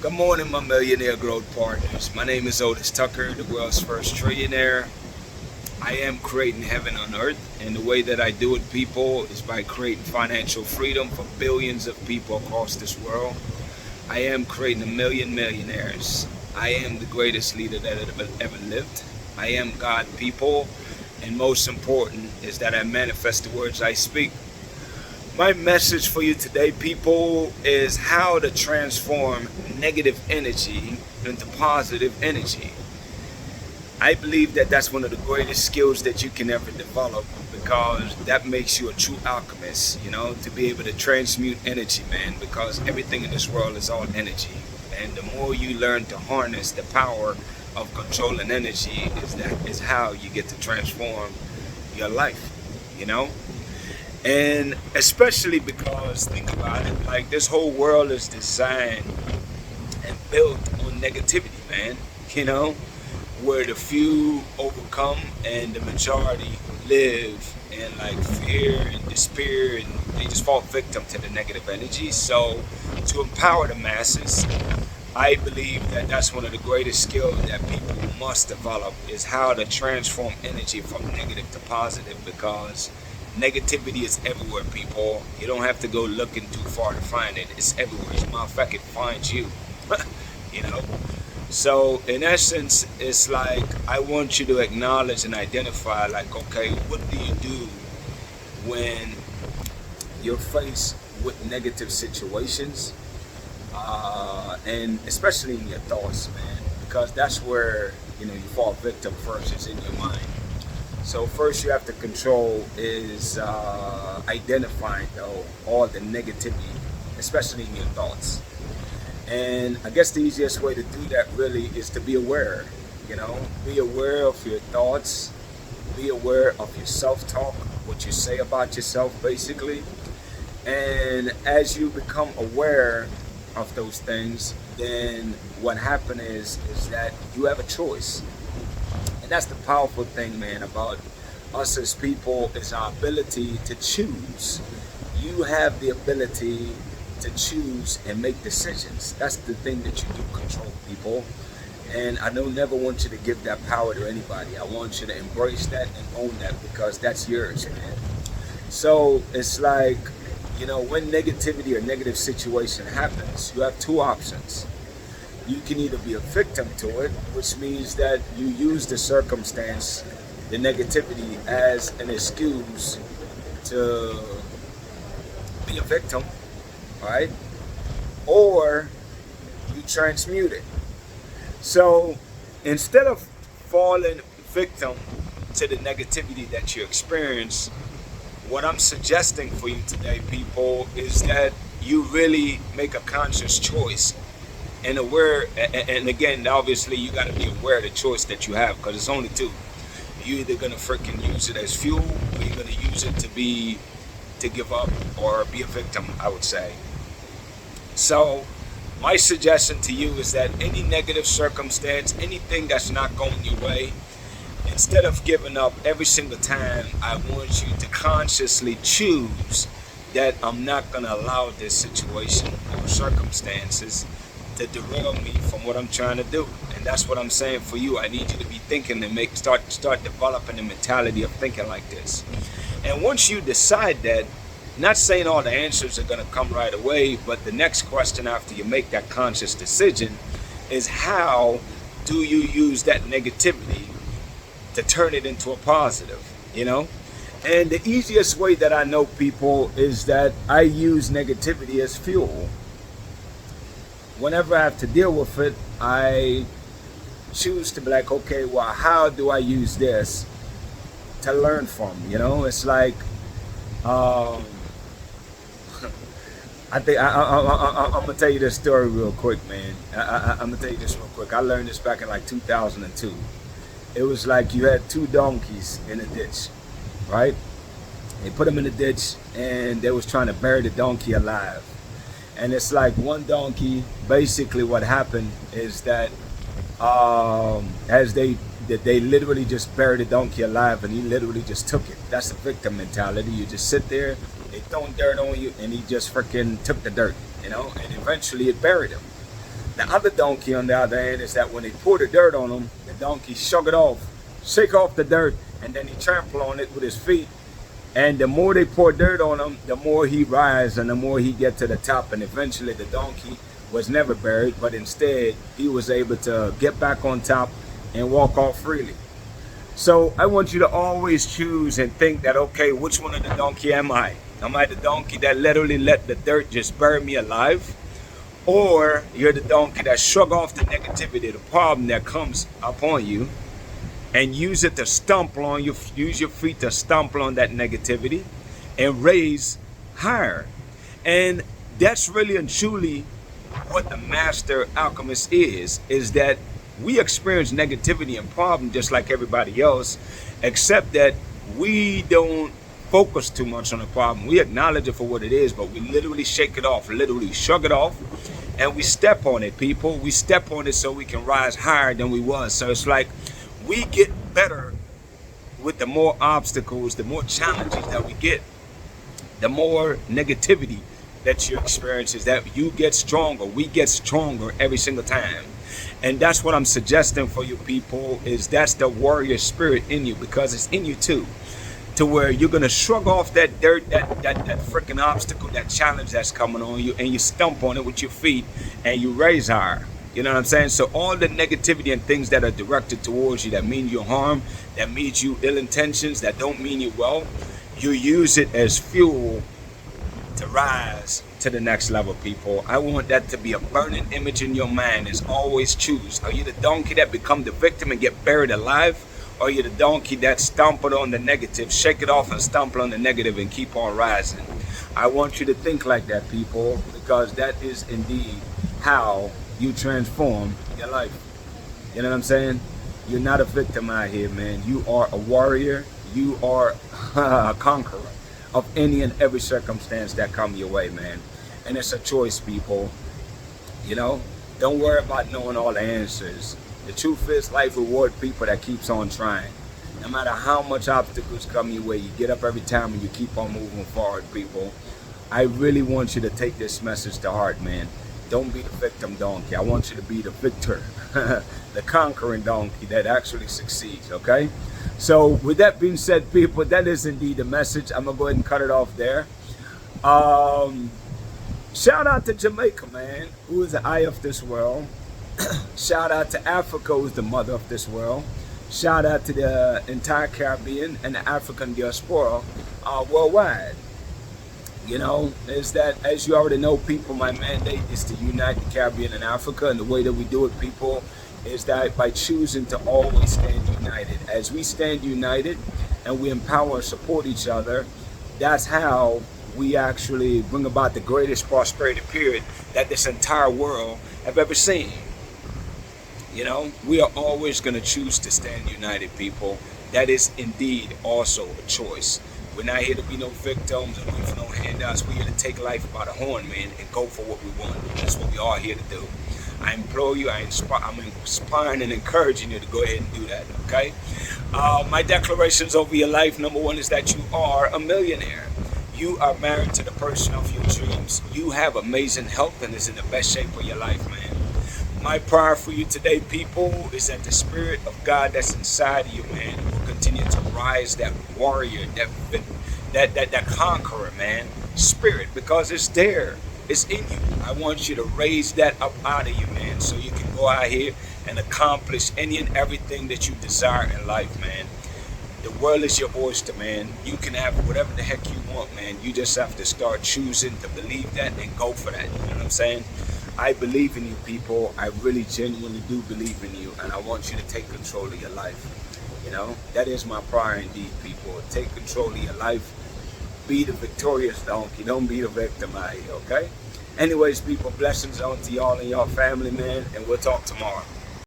Good morning, my millionaire growth partners. My name is Otis Tucker, the world's first trillionaire. I am creating heaven on earth, and the way that I do it, people, is by creating financial freedom for billions of people across this world. I am creating a million millionaires. I am the greatest leader that ever lived. I am God, people, and most important is that I manifest the words I speak. My message for you today, people, is how to transform negative energy into positive energy. I believe that that's one of the greatest skills that you can ever develop, because that makes you a true alchemist, to be able to transmute energy, man, because everything in this world is all energy. And the more you learn to harness the power of controlling energy is how you get to transform your life. And especially because, think about it, like this whole world is designed and built on negativity, man, where the few overcome and the majority live in like fear and despair, and they just fall victim to the negative energy. So to empower the masses, I believe that that's one of the greatest skills that people must develop, is how to transform energy from negative to positive, because negativity is everywhere, people. You don't have to go looking too far to find it. It's everywhere. As a matter of fact, it finds you. you know. So in essence, it's like I want you to acknowledge and identify, like, okay, what do you do when you're faced with negative situations, and especially in your thoughts, man, because that's where you fall victim first. Is in your mind. So first you have to control is identifying all the negativity, especially in your thoughts. And I guess the easiest way to do that really is to be aware. Be aware of your thoughts, be aware of your self-talk, what you say about yourself, basically. And as you become aware of those things, then what happens is that you have a choice. And that's the powerful thing, man, about us as people, is our ability to choose. You have the ability to choose and make decisions. That's the thing that you do control, people. And I don't never want you to give that power to anybody. I want you to embrace that and own that, because that's yours, man. So it's like, when negativity or negative situation happens, you have two options. You can either be a victim to it, which means that you use the circumstance, the negativity, as an excuse to be a victim, right? Or you transmute it. So instead of falling victim to the negativity that you experience, what I'm suggesting for you today, people, is that you really make a conscious choice. And again, obviously you got to be aware of the choice that you have, because it's only two. You're either going to freaking use it as fuel, or you're going to use it to give up or be a victim, I would say. So my suggestion to you is that any negative circumstance, anything that's not going your way, instead of giving up every single time, I want you to consciously choose that I'm not going to allow this situation or circumstances to derail me from what I'm trying to do. And that's what I'm saying for you. I need you to be thinking and start developing the mentality of thinking like this. And once you decide that, not saying all the answers are going to come right away, but the next question after you make that conscious decision is, how do you use that negativity to turn it into a positive, And the easiest way that I know, people, is that I use negativity as fuel. Whenever I have to deal with it, I choose to be like, okay, well, how do I use this to learn from? It's like, I think I'm gonna tell you this story real quick, man. I'm gonna tell you this real quick. I learned this back in like 2002. It was like you had two donkeys in a ditch, right? They put them in the ditch, and they was trying to bury the donkey alive. And it's like one donkey, basically what happened is that they literally just buried the donkey alive, and he literally just took it. That's the victim mentality. You just sit there, they throwing dirt on you, and he just freaking took the dirt, and eventually it buried him. The other donkey, on the other hand, is that when they pour the dirt on him, the donkey shake it off, shake off the dirt, and then he trample on it with his feet. And the more they pour dirt on him, the more he rises and the more he get to the top. And eventually the donkey was never buried, but instead he was able to get back on top and walk off freely. So I want you to always choose and think that, okay, which one of the donkey am I? Am I the donkey that literally let the dirt just bury me alive? Or you're the donkey that shrug off the negativity, the problem that comes upon you, and use it to stumble on you, use your feet to stumble on that negativity and raise higher. And that's really and truly what the master alchemist is that we experience negativity and problem just like everybody else, except that we don't focus too much on the problem. We acknowledge it for what it is, but we literally shake it off, literally shrug it off, and we step on it, people. We step on it so we can rise higher than we was. So it's like we get better with the more obstacles, the more challenges that we get, the more negativity that you experience, is that you get stronger. We get stronger every single time. And that's what I'm suggesting for you people, is that's the warrior spirit in you, because it's in you too, to where you're going to shrug off that dirt, that freaking obstacle, that challenge that's coming on you, and you stomp on it with your feet and you raise higher. You know what I'm saying? So all the negativity and things that are directed towards you, that mean you harm, that means you ill intentions, that don't mean you well, you use it as fuel to rise to the next level, people. I want that to be a burning image in your mind. Is always choose. Are you the donkey that become the victim and get buried alive? Or are you the donkey that stumbled on the negative, shake it off and stumble on the negative and keep on rising? I want you to think like that, people, because that is indeed how you transform your life. You know what I'm saying? You're not a victim out here, man. You are a warrior. You are a conqueror of any and every circumstance that come your way, man. And it's a choice, people. You know, don't worry about knowing all the answers. The truth is, life rewards people that keeps on trying. No matter how much obstacles come your way, you get up every time and you keep on moving forward, people. I really want you to take this message to heart, man. Don't be the victim donkey. I want you to be the victor, the conquering donkey that actually succeeds, okay? So with that being said, people, that is indeed the message. I'm going to go ahead and cut it off there. Shout out to Jamaica, man, who is the eye of this world. Shout out to Africa, who's the mother of this world. Shout out to the entire Caribbean and the African diaspora worldwide. You know, is that, as you already know, people, my mandate is to unite the Caribbean and Africa. And the way that we do it, people, is that by choosing to always stand united. As we stand united and we empower and support each other, that's how we actually bring about the greatest prosperity period that this entire world have ever seen. You know, we are always going to choose to stand united, people. That is indeed also a choice. We're not here to be no victims and wait for no handouts. We're here to take life by the horn, man, and go for what we want. That's what we are here to do. I implore you, I'm inspiring and encouraging you to go ahead and do that, okay? My declarations over your life, number one, is that you are a millionaire. You are married to the person of your dreams. You have amazing health and is in the best shape of your life, man. My prayer for you today, people, is that the spirit of God that's inside of you, man, will continue to rise, that warrior, that conqueror, man, spirit, because it's there. It's in you. I want you to raise that up out of you, man, so you can go out here and accomplish any and everything that you desire in life, man. The world is your oyster, man. You can have whatever the heck you want, man. You just have to start choosing to believe that and go for that. You know what I'm saying? I believe in you, people. I really genuinely do believe in you, and I want you to take control of your life. You know, that is my prayer indeed, people. Take control of your life. Be the victorious donkey. Don't be the victim out here, okay? Anyways, people, blessings on to y'all and y'all family, man, and we'll talk tomorrow.